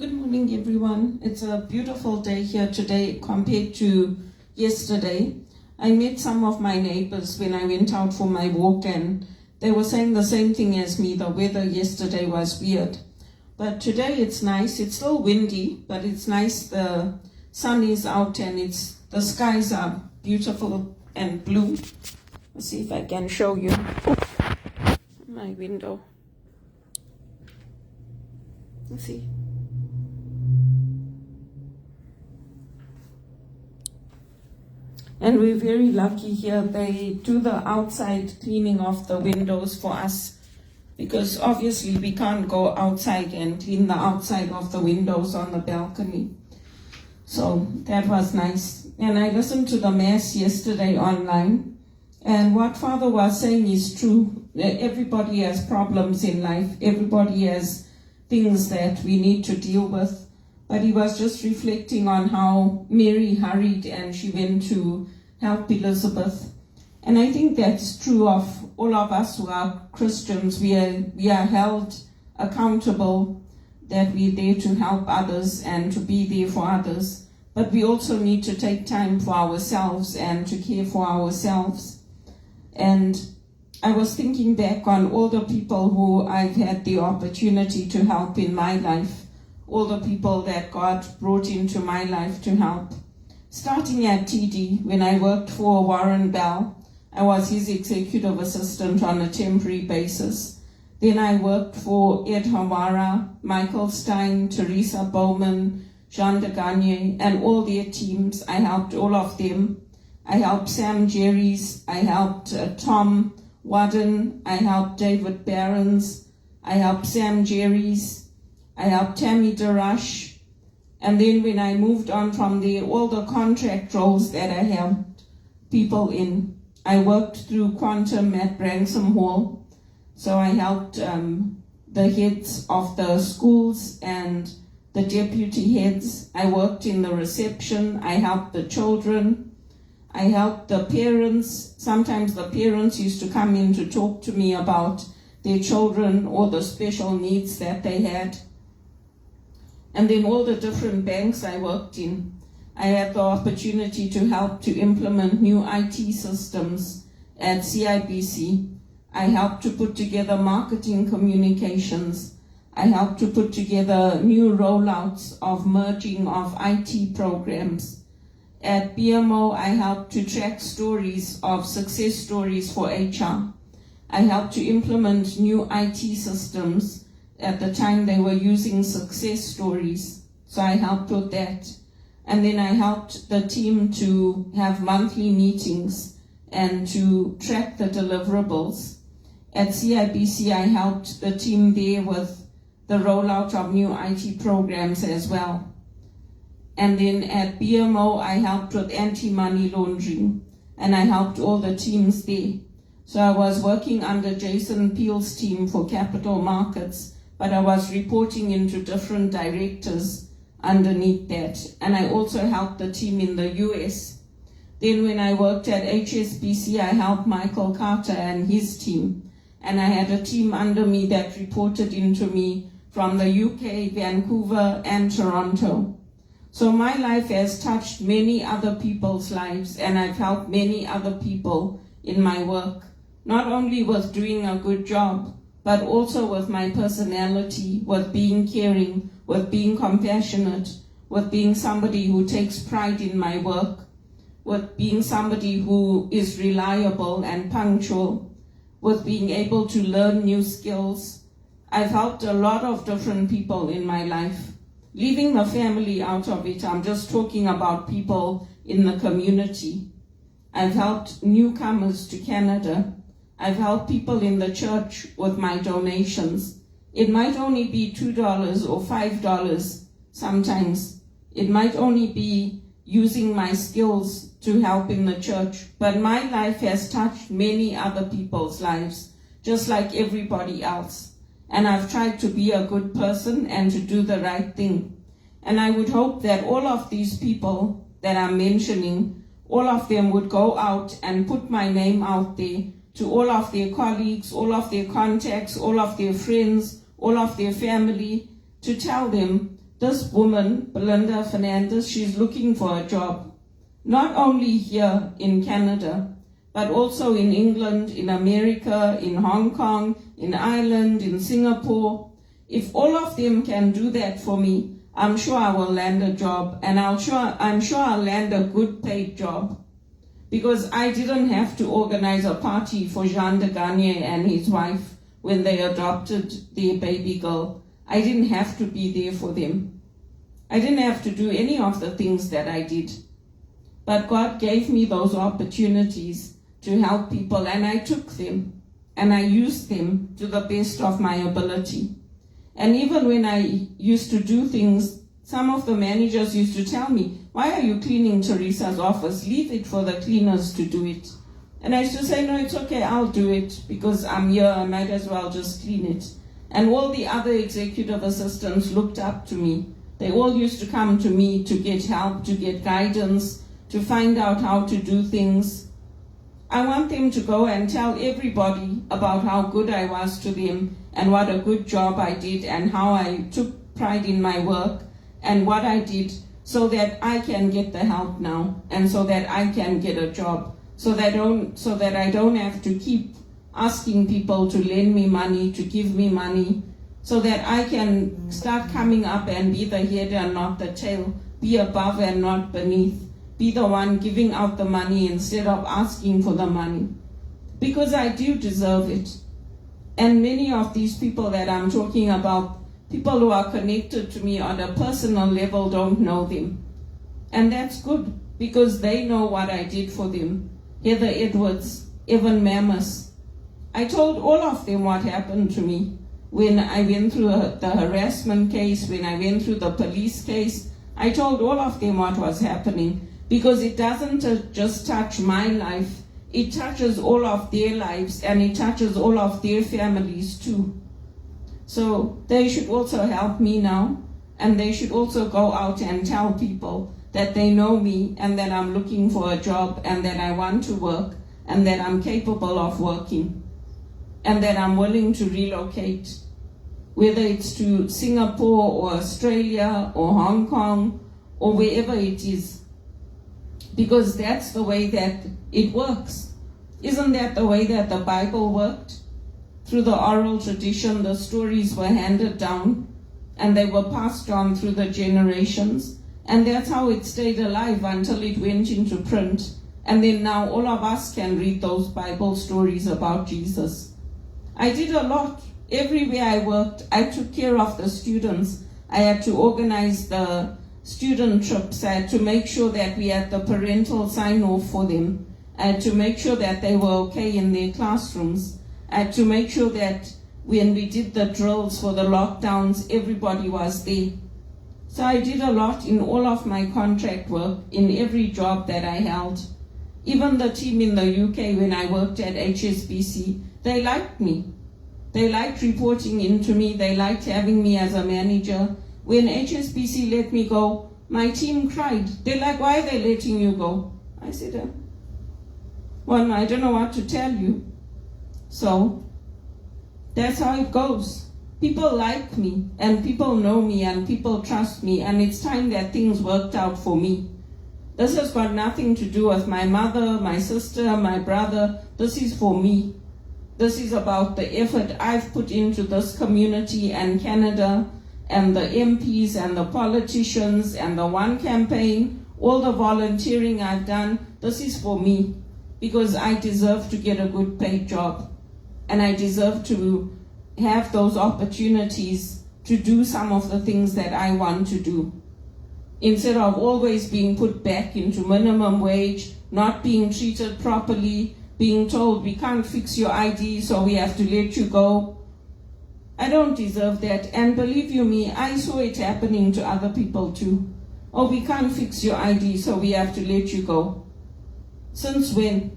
Good morning, everyone. It's a beautiful day here today compared to yesterday. I met some of my neighbors when I went out for my walk, and they were saying the same thing as me. The weather yesterday was weird. But today it's nice. It's still windy, but it's nice. The sun is out and the skies are beautiful and blue. Let's see if I can show you my window. Let's see. And we're very lucky here. They do the outside cleaning of the windows for us, because obviously we can't go outside and clean the outside of the windows on the balcony. So that was nice. And I listened to the Mass yesterday online, and what Father was saying is true. Everybody has problems in life. Everybody has things that we need to deal with. But he was just reflecting on how Mary hurried and she went to help Elizabeth. And I think that's true of all of us who are Christians. We are held accountable, that we're there to help others and to be there for others. But we also need to take time for ourselves and to care for ourselves. And I was thinking back on all the people who I've had the opportunity to help in my life, all the people that God brought into my life to help. Starting at TD, when I worked for Warren Bell, I was his executive assistant on a temporary basis. Then I worked for Ed Hawara, Michael Stein, Teresa Bowman, Jean de Gagne, and all their teams. I helped all of them. I helped Sam Jerry's, I helped Tom Wadden, I helped David Barron's, I helped Sam Jerry's, I helped Tammy DeRush, and then when I moved on from there, all the contract roles that I helped people in, I worked through Quantum at Branksome Hall. So I helped the heads of the schools and the deputy heads. I worked in the reception. I helped the children. I helped the parents. Sometimes the parents used to come in to talk to me about their children or the special needs that they had. And then all the different banks I worked in, I had the opportunity to help to implement new IT systems at CIBC. I helped to put together marketing communications. I helped to put together new rollouts of merging of IT programs. At BMO, I helped to track stories of success stories for HR. I helped to implement new IT systems. At the time they were using success stories, so I helped with that. And then I helped the team to have monthly meetings and to track the deliverables. At CIBC, I helped the team there with the rollout of new IT programs as well. And then at BMO, I helped with anti-money laundering, and I helped all the teams there. So I was working under Jason Peel's team for capital markets, but I was reporting into different directors underneath that. And I also helped the team in the US. Then when I worked at HSBC, I helped Michael Carter and his team. And I had a team under me that reported into me from the UK, Vancouver, and Toronto. So my life has touched many other people's lives, and I've helped many other people in my work, not only with doing a good job, but also with my personality, with being caring, with being compassionate, with being somebody who takes pride in my work, with being somebody who is reliable and punctual, with being able to learn new skills. I've helped a lot of different people in my life. Leaving the family out of it, I'm just talking about people in the community. I've helped newcomers to Canada. I've helped people in the church with my donations. It might only be $2 or $5 sometimes. It might only be using my skills to help in the church. But my life has touched many other people's lives, just like everybody else. And I've tried to be a good person and to do the right thing. And I would hope that all of these people that I'm mentioning, all of them would go out and put my name out there to all of their colleagues, all of their contacts, all of their friends, all of their family, to tell them this woman, Belinda Fernandez, she's looking for a job, not only here in Canada, but also in England, in America, in Hong Kong, in Ireland, in Singapore. If all of them can do that for me, I'm sure I will land a job, and I'm sure I'll land a good paid job. Because I didn't have to organize a party for Jean de Garnier and his wife when they adopted their baby girl. I didn't have to be there for them. I didn't have to do any of the things that I did. But God gave me those opportunities to help people, and I took them, and I used them to the best of my ability. And even when I used to do things, some of the managers used to tell me, "Why are you cleaning Teresa's office? Leave it for the cleaners to do it." And I used to say, "No, it's okay, I'll do it because I'm here, I might as well just clean it." And all the other executive assistants looked up to me. They all used to come to me to get help, to get guidance, to find out how to do things. I want them to go and tell everybody about how good I was to them and what a good job I did and how I took pride in my work and what I did, so that I can get the help now and so that I can get a job, so that I don't have to keep asking people to lend me money, to give me money, so that I can start coming up and be the head and not the tail, be above and not beneath, be the one giving out the money instead of asking for the money, because I do deserve it. And many of these people that I'm talking about, people who are connected to me on a personal level, don't know them. And that's good, because they know what I did for them. Heather Edwards, Evan Mammoth. I told all of them what happened to me when I went through the harassment case, when I went through the police case. I told all of them what was happening, because it doesn't just touch my life, it touches all of their lives, and it touches all of their families too. So they should also help me now, and they should also go out and tell people that they know me and that I'm looking for a job and that I want to work and that I'm capable of working and that I'm willing to relocate, whether it's to Singapore or Australia or Hong Kong or wherever it is, because that's the way that it works. Isn't that the way that the Bible worked? Through the oral tradition, the stories were handed down and they were passed on through the generations, and that's how it stayed alive until it went into print. And then now all of us can read those Bible stories about Jesus. I did a lot. Everywhere I worked, I took care of the students. I had to organize the student trips. I had to make sure that we had the parental sign-off for them. I had to make sure that they were okay in their classrooms. I had to make sure that when we did the drills for the lockdowns, everybody was there. So I did a lot in all of my contract work, in every job that I held. Even the team in the UK, when I worked at HSBC, they liked me. They liked reporting into me. They liked having me as a manager. When HSBC let me go, my team cried. They're like, "Why are they letting you go?" I said, "Well, I don't know what to tell you." So that's how it goes. People like me, and people know me, and people trust me, and it's time that things worked out for me. This has got nothing to do with my mother, my sister, my brother. This is for me. This is about the effort I've put into this community and Canada, and the MPs and the politicians and the One Campaign, all the volunteering I've done. This is for me, because I deserve to get a good paid job, and I deserve to have those opportunities to do some of the things that I want to do, instead of always being put back into minimum wage, not being treated properly, being told we can't fix your ID, so we have to let you go. I don't deserve that, and believe you me, I saw it happening to other people too. "Oh, we can't fix your ID, so we have to let you go." Since when?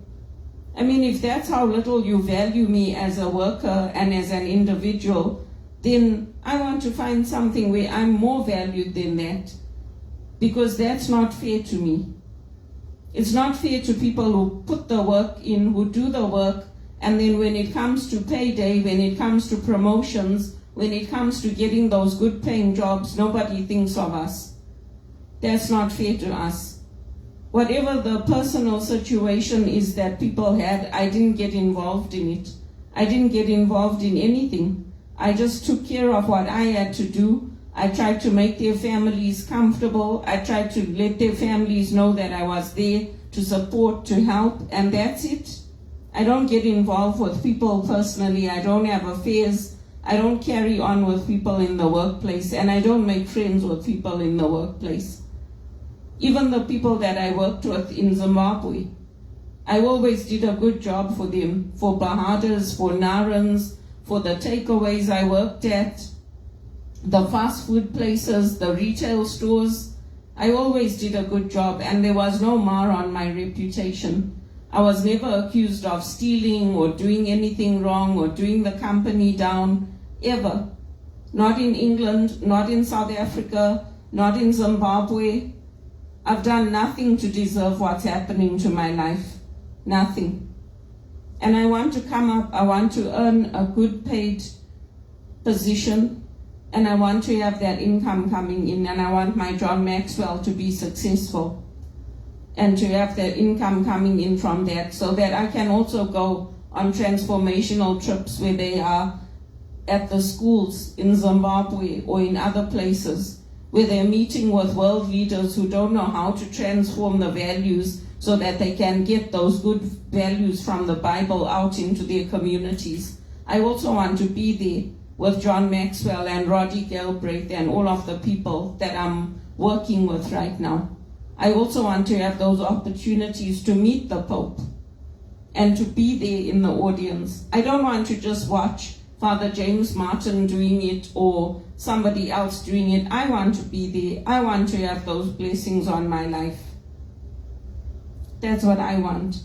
I mean, if that's how little you value me as a worker and as an individual, then I want to find something where I'm more valued than that, because that's not fair to me. It's not fair to people who put the work in, who do the work, and then when it comes to payday, when it comes to promotions, when it comes to getting those good paying jobs, nobody thinks of us. That's not fair to us. Whatever the personal situation is that people had, I didn't get involved in it. I didn't get involved in anything. I just took care of what I had to do. I tried to make their families comfortable. I tried to let their families know that I was there to support, to help, and that's it. I don't get involved with people personally. I don't have affairs. I don't carry on with people in the workplace, and I don't make friends with people in the workplace. Even the people that I worked with in Zimbabwe, I always did a good job for them, for Bahadas, for Narans, for the takeaways I worked at, the fast food places, the retail stores. I always did a good job, and there was no mar on my reputation. I was never accused of stealing or doing anything wrong or doing the company down, ever. Not in England, not in South Africa, not in Zimbabwe. I've done nothing to deserve what's happening to my life. Nothing. And I want to come up, I want to earn a good paid position, and I want to have that income coming in, and I want my John Maxwell to be successful and to have the income coming in from that, so that I can also go on transformational trips where they are at the schools in Zimbabwe or in other places, where they're meeting with world leaders who don't know how to transform the values so that they can get those good values from the Bible out into their communities. I also want to be there with John Maxwell and Roddy Galbraith and all of the people that I'm working with right now. I also want to have those opportunities to meet the Pope and to be there in the audience. I don't want to just watch Father James Martin doing it or somebody else doing it. I want to be there. I want to have those blessings on my life. That's what I want.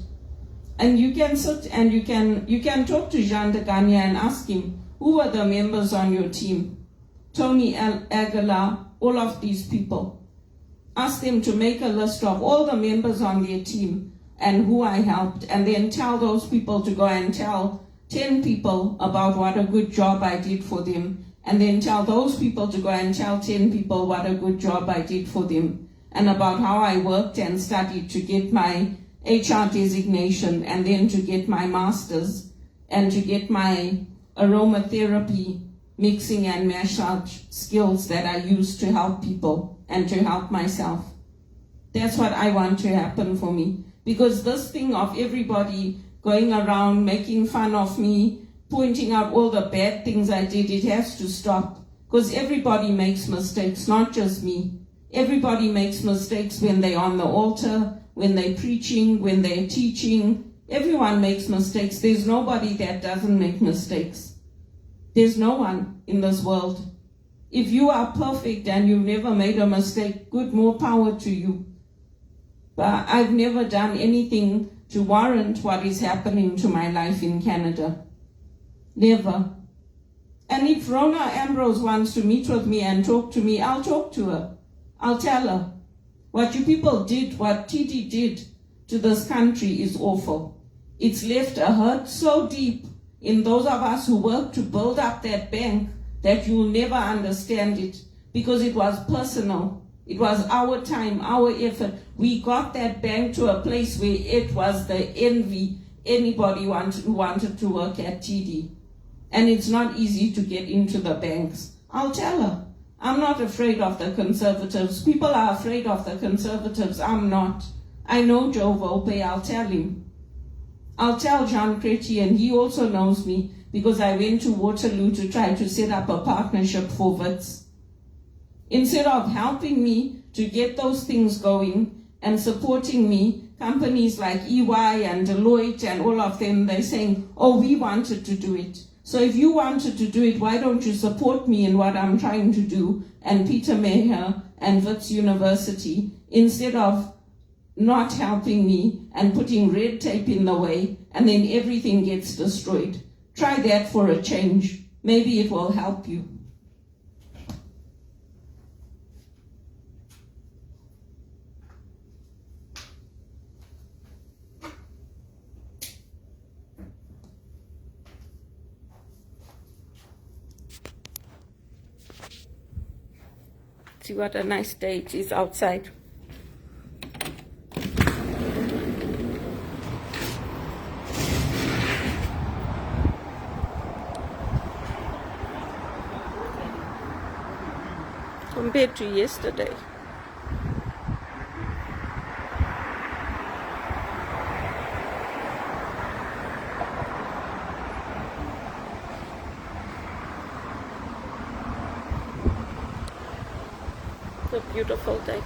And you can sit and you can talk to Jean de Gagné and ask him, who are the members on your team? Tony Aguilar, all of these people. Ask them to make a list of all the members on their team and who I helped, and then tell those people to go and tell 10 people about what a good job I did for them, and then tell those people to go and tell 10 people what a good job I did for them, and about how I worked and studied to get my HR designation, and then to get my master's, and to get my aromatherapy mixing and massage skills that I use to help people and to help myself. That's what I want to happen for me. Because this thing of everybody going around making fun of me, pointing out all the bad things I did, it has to stop. Because everybody makes mistakes, not just me. Everybody makes mistakes when they're on the altar, when they're preaching, when they're teaching. Everyone makes mistakes. There's nobody that doesn't make mistakes. There's no one in this world. If you are perfect and you've never made a mistake, good, more power to you. But I've never done anything to warrant what is happening to my life in Canada. Never. And if Rona Ambrose wants to meet with me and talk to me, I'll talk to her. I'll tell her. What you people did, what TD did to this country is awful. It's left a hurt so deep in those of us who worked to build up that bank that you will never understand it, because it was personal. It was our time, our effort. We got that bank to a place where it was the envy anybody who wanted to work at TD. And it's not easy to get into the banks. I'll tell her. I'm not afraid of the Conservatives. People are afraid of the Conservatives. I'm not. I know Joe Volpe. I'll tell him. I'll tell John Cretty, and he also knows me, because I went to Waterloo to try to set up a partnership for WITS. Instead of helping me to get those things going and supporting me, companies like EY and Deloitte and all of them, they're saying, oh, we wanted to do it. So if you wanted to do it, why don't you support me in what I'm trying to do, and Peter Maher and WITS University, instead of not helping me and putting red tape in the way, and then everything gets destroyed. Try that for a change. Maybe it will help you. See what a nice day it is outside. Compared to yesterday. It's a beautiful day.